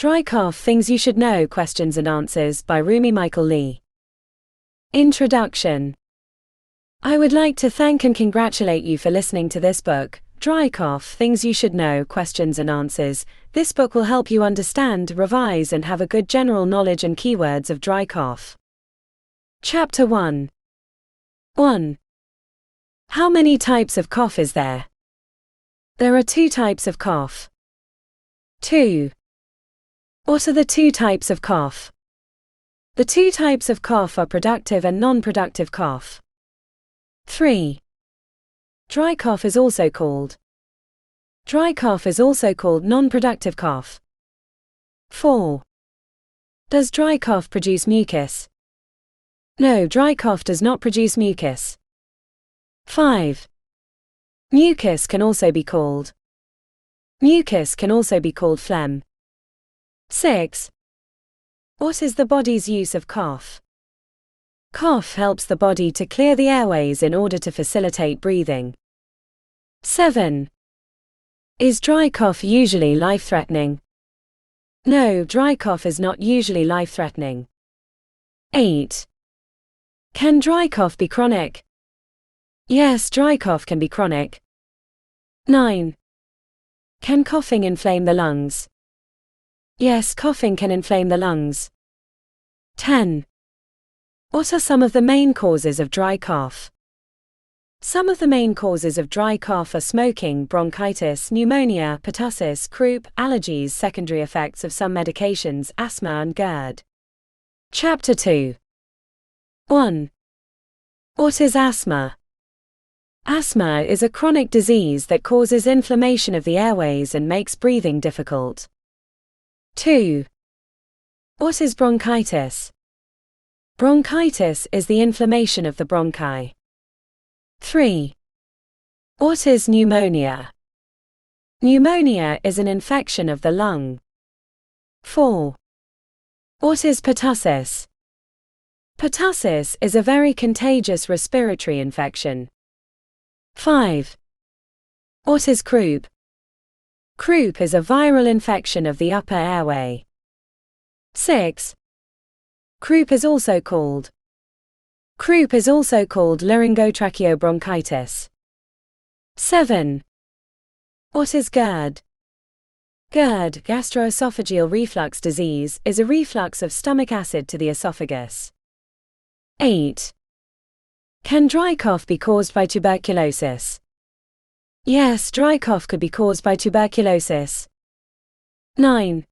Dry Cough Things You Should Know Questions and Answers by Rumi Michael Lee. Introduction. I would like to thank and congratulate you for listening to this book, Dry Cough Things You Should Know Questions and Answers. This book will help you understand, revise and have a good general knowledge and keywords of dry cough. Chapter 1. 1. How many types of cough is there? There are 2 types of cough. 2. What are the 2 types of cough? The 2 types of cough are productive and non-productive cough. 3. Dry cough is also called. Dry cough is also called non-productive cough. 4. Does dry cough produce mucus? No, dry cough does not produce mucus. 5. Mucus can also be called. Mucus can also be called phlegm. 6. What is the body's use of cough? Cough helps the body to clear the airways in order to facilitate breathing. 7. Is dry cough usually life-threatening? No, dry cough is not usually life-threatening. 8. Can dry cough be chronic? Yes, dry cough can be chronic. 9. Can coughing inflame the lungs? Yes, coughing can inflame the lungs. 10. What are some of the main causes of dry cough? Some of the main causes of dry cough are smoking, bronchitis, pneumonia, pertussis, croup, allergies, secondary effects of some medications, asthma and GERD. Chapter 2. 1. What is asthma? Asthma is a chronic disease that causes inflammation of the airways and makes breathing difficult. 2. What is bronchitis? Bronchitis is the inflammation of the bronchi. 3. What is pneumonia? Pneumonia is an infection of the lung. 4. What is pertussis? Pertussis is a very contagious respiratory infection. 5. What is croup? Croup is a viral infection of the upper airway. 6. Croup is also called. Croup is also called laryngotracheobronchitis. 7. What is GERD? GERD, gastroesophageal reflux disease, is a reflux of stomach acid to the esophagus. 8. Can dry cough be caused by tuberculosis? Yes, dry cough could be caused by tuberculosis. 9.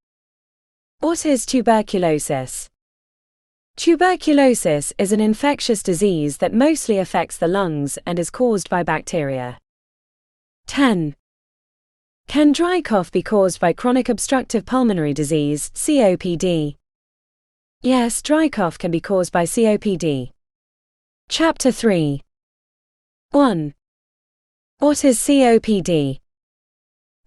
What is tuberculosis? Tuberculosis is an infectious disease that mostly affects the lungs and is caused by bacteria. 10. Can dry cough be caused by chronic obstructive pulmonary disease, COPD? Yes, dry cough can be caused by COPD. Chapter 3. 1. What is COPD?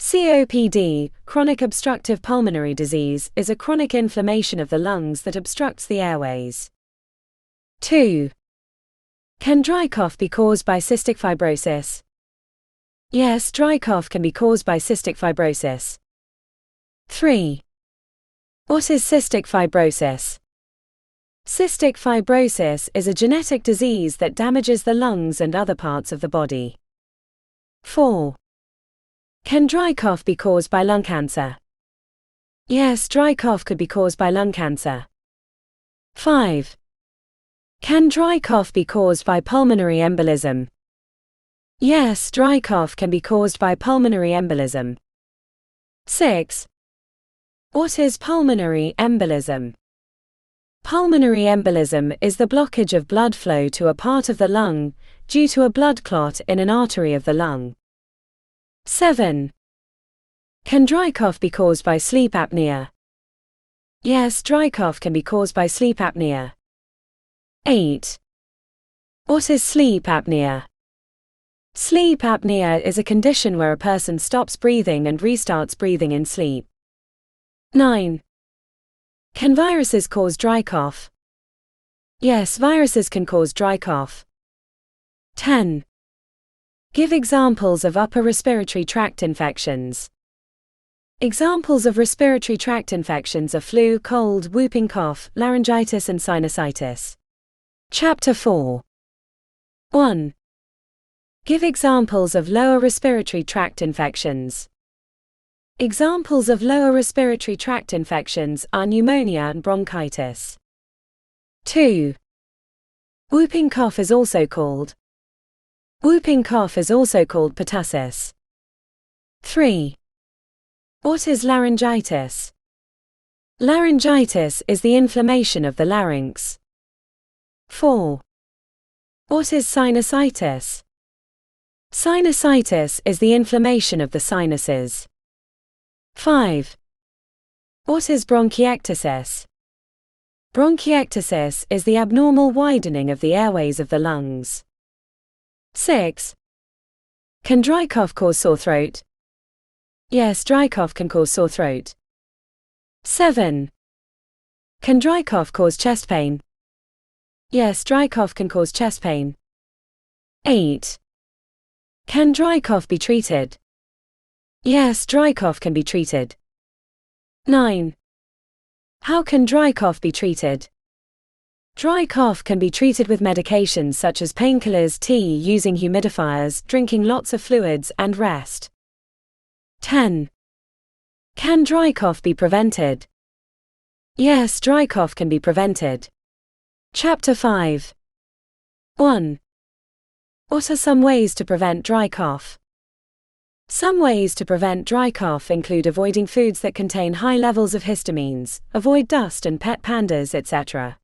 COPD, chronic obstructive pulmonary disease, is a chronic inflammation of the lungs that obstructs the airways. 2. Can dry cough be caused by cystic fibrosis? Yes, dry cough can be caused by cystic fibrosis. 3. What is cystic fibrosis? Cystic fibrosis is a genetic disease that damages the lungs and other parts of the body. 4. Can dry cough be caused by lung cancer? Yes, dry cough could be caused by lung cancer. 5. Can dry cough be caused by pulmonary embolism? Yes, dry cough can be caused by pulmonary embolism. 6. What is pulmonary embolism? Pulmonary embolism is the blockage of blood flow to a part of the lung, due to a blood clot in an artery of the lung. 7. Can dry cough be caused by sleep apnea? Yes, dry cough can be caused by sleep apnea. 8. What is sleep apnea? Sleep apnea is a condition where a person stops breathing and restarts breathing in sleep. 9. Can viruses cause dry cough? Yes, viruses can cause dry cough. 10. Give examples of upper respiratory tract infections. Examples of respiratory tract infections are flu, cold, whooping cough, laryngitis, and sinusitis. Chapter 4. 1. Give examples of lower respiratory tract infections. Examples of lower respiratory tract infections are pneumonia and bronchitis. 2. Whooping cough is also called pertussis. 3. What is laryngitis? Laryngitis is the inflammation of the larynx. 4. What is sinusitis? Sinusitis is the inflammation of the sinuses. 5. What is bronchiectasis? Bronchiectasis is the abnormal widening of the airways of the lungs. 6. Can dry cough cause sore throat? Yes, dry cough can cause sore throat. 7. Can dry cough cause chest pain? Yes, dry cough can cause chest pain. 8. Can dry cough be treated? Yes, dry cough can be treated. 9. How can dry cough be treated? Dry cough can be treated with medications such as painkillers, tea, using humidifiers, drinking lots of fluids, and rest. 10. Can dry cough be prevented? Yes, dry cough can be prevented. Chapter 5. 1. What are some ways to prevent dry cough? Some ways to prevent dry cough include avoiding foods that contain high levels of histamines, avoid dust and pet pandas, etc.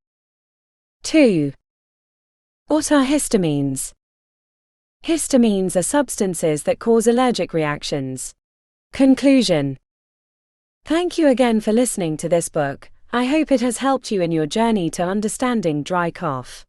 2. What are histamines? Histamines are substances that cause allergic reactions. Conclusion. Thank you again for listening to this book. I hope it has helped you in your journey to understanding dry cough.